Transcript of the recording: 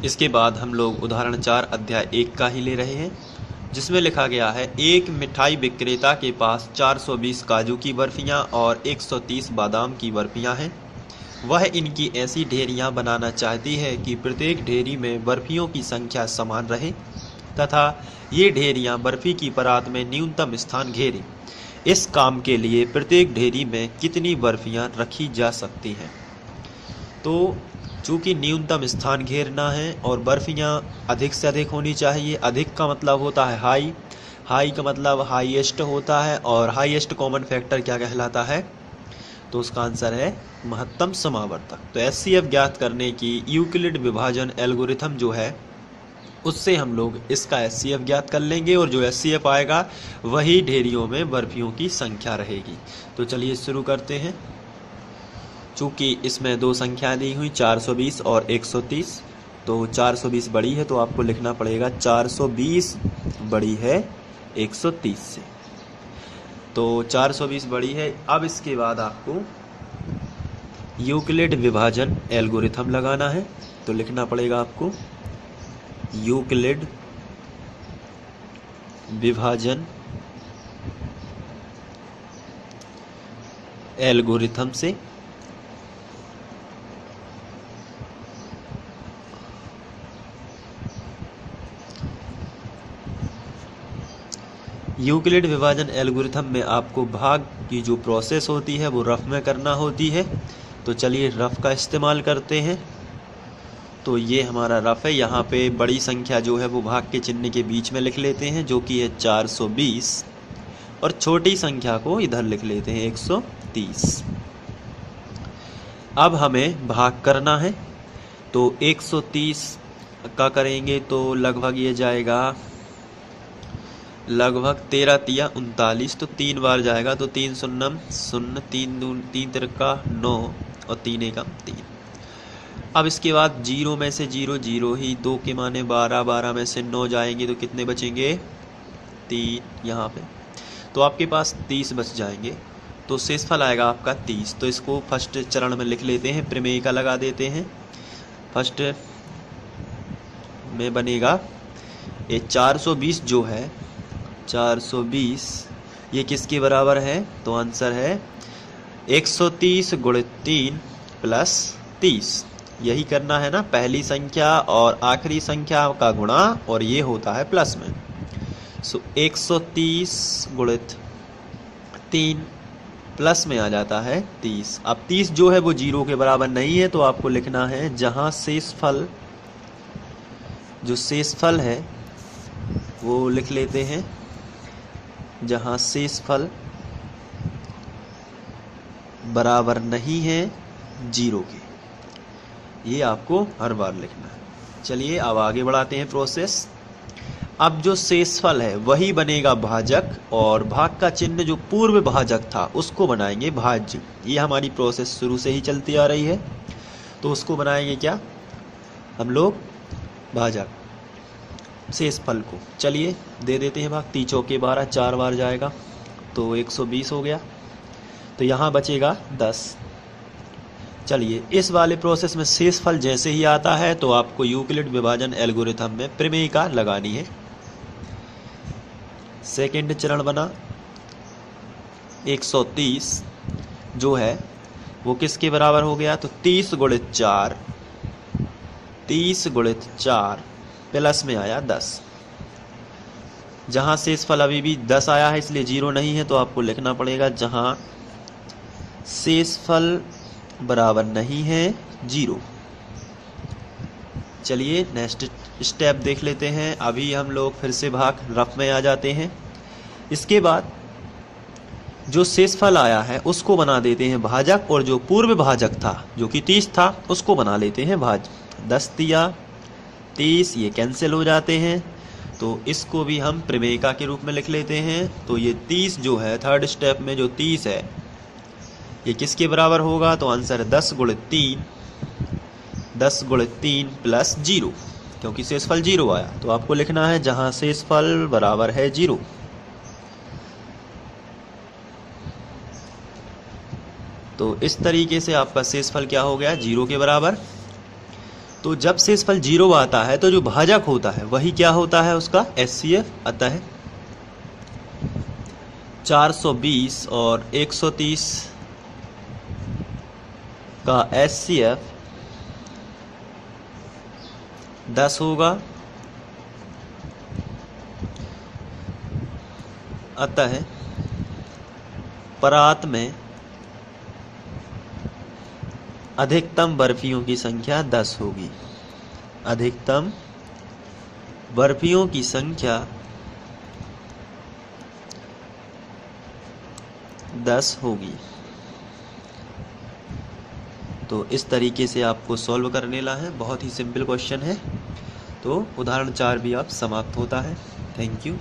इसके बाद हम लोग उदाहरण 4 अध्याय 1 का ही ले रहे हैं, जिसमें लिखा गया है एक मिठाई विक्रेता के पास 420 काजू की बर्फियां और 130 बादाम की बर्फियां हैं। वह इनकी ऐसी ढेरियां बनाना चाहती है कि प्रत्येक ढेरी में बर्फियों की संख्या समान रहे तथा ये ढेरियां बर्फी की परात में न्यूनतम स्थान घेरें। इस काम के लिए प्रत्येक ढेरी में कितनी बर्फियां रखी जा सकती हैं? तो चूँकि न्यूनतम स्थान घेरना है और बर्फियां अधिक से अधिक होनी चाहिए। अधिक का मतलब होता है हाई, हाई का मतलब हाईएस्ट होता है, और हाईएस्ट कॉमन फैक्टर क्या कहलाता है? तो उसका आंसर है महत्तम समावर्तक। तो एचसीएफ ज्ञात करने की यूक्लिड विभाजन एल्गोरिथम जो है उससे हम लोग इसका एचसीएफ ज्ञात कर लेंगे, और जो एचसीएफ आएगा वही ढेरियों में बर्फियों की संख्या रहेगी। तो चलिए शुरू करते हैं। चूँकि इसमें दो संख्या दी हुई 420 और 130, तो 420 बड़ी है तो आपको लिखना पड़ेगा 420 बड़ी है 130 से। तो 420 बड़ी है। अब इसके बाद आपको यूक्लिड विभाजन एल्गोरिथम लगाना है, तो लिखना पड़ेगा आपको यूक्लिड विभाजन एल्गोरिथम से यूक्लिड विभाजन एल्गोरिथम में आपको भाग की जो प्रोसेस होती है वो रफ में करना होती है। तो चलिए रफ का इस्तेमाल करते हैं। तो ये हमारा रफ है। यहाँ पे बड़ी संख्या जो है वो भाग के चिन्ह के बीच में लिख लेते हैं, जो कि है 420, और छोटी संख्या को इधर लिख लेते हैं 130। अब हमें भाग करना है, तो 130 का करेंगे तो लगभग ये जाएगा लगभग 13 तिया 39, तो 3 बार जाएगा, तो 3 शून्यम 0, 3 तिरका 9 और 3 एकम 3। अब इसके बाद 0 में से 0 0 ही, 2 के माने 12, 12 में से 9 जाएंगे तो कितने बचेंगे? 3 यहाँ पे। तो आपके पास 30 बच जाएंगे, तो शेषफल आएगा आपका 30। तो इसको फर्स्ट चरण में लिख लेते हैं, प्रमेय का लगा देते हैं। फर्स्ट में बनेगा ये 420 जो है 420 ये किसके बराबर है? तो आंसर है 130 गुणित 3 प्लस 30। यही करना है ना, पहली संख्या और आखिरी संख्या का गुणा, और ये होता है प्लस में। सो 130 गुणित 3 प्लस में आ जाता है 30। अब 30 जो है वो 0 के बराबर नहीं है, तो आपको लिखना है जहाँ शेषफल, जो शेषफल है वो लिख लेते हैं, जहाँ शेषफल बराबर नहीं है 0 के। ये आपको हर बार लिखना है। चलिए अब आगे बढ़ाते हैं प्रोसेस। अब जो शेषफल है वही बनेगा भाजक, और भाग का चिन्ह जो पूर्व भाजक था उसको बनाएंगे भाज्य। ये हमारी प्रोसेस शुरू से ही चलती आ रही है, तो उसको बनाएंगे क्या हम लोग? भाजक शेषफल को। चलिए दे देते हैं भाग। 3 चौके 12, 4 बार जाएगा तो 120 हो गया, तो यहाँ बचेगा 10। चलिए इस वाले प्रोसेस में शेषफल जैसे ही आता है तो आपको यूक्लिड विभाजन एल्गोरिथम में प्रमेयिका लगानी है। सेकंड चरण बना 130 जो है वो किसके बराबर हो गया? तो 30 गुणित 4, 30 गुणित 4 प्लस में आया 10। जहाँ शेषफल अभी भी 10 आया है इसलिए 0 नहीं है, तो आपको लिखना पड़ेगा जहाँ शेषफल बराबर नहीं है 0। चलिए नेक्स्ट स्टेप देख लेते हैं। अभी हम लोग फिर से भाग रफ में आ जाते हैं। इसके बाद जो शेषफल आया है उसको बना देते हैं भाजक, और जो पूर्व भाजक था जो कि 30 था उसको बना लेते हैं भाज्य। 10 तिया 30 ये कैंसिल हो जाते हैं, तो इसको भी हम प्रमेयिका के रूप में लिख लेते हैं। तो ये 30 जो है थर्ड स्टेप में जो 30 है ये किसके बराबर होगा? तो आंसर 10 गुणित 3, 10 गुणित 3 प्लस 0, क्योंकि शेषफल 0 आया, तो आपको लिखना है जहां शेषफल बराबर है 0। तो इस तरीके से आपका शेषफल क्या हो गया? 0 के बराबर। तो जब शेषफल 0 आता है तो जो भाजक होता है वही क्या होता है, उसका HCF। अतः 420 और 130 का HCF 10 होगा। अतः परात में अधिकतम बर्फियों की संख्या 10 होगी। अधिकतम बर्फियों की संख्या 10 होगी। तो इस तरीके से आपको सॉल्व करने ला है, बहुत ही सिंपल क्वेश्चन है। तो उदाहरण 4 भी अब समाप्त होता है। Thank you.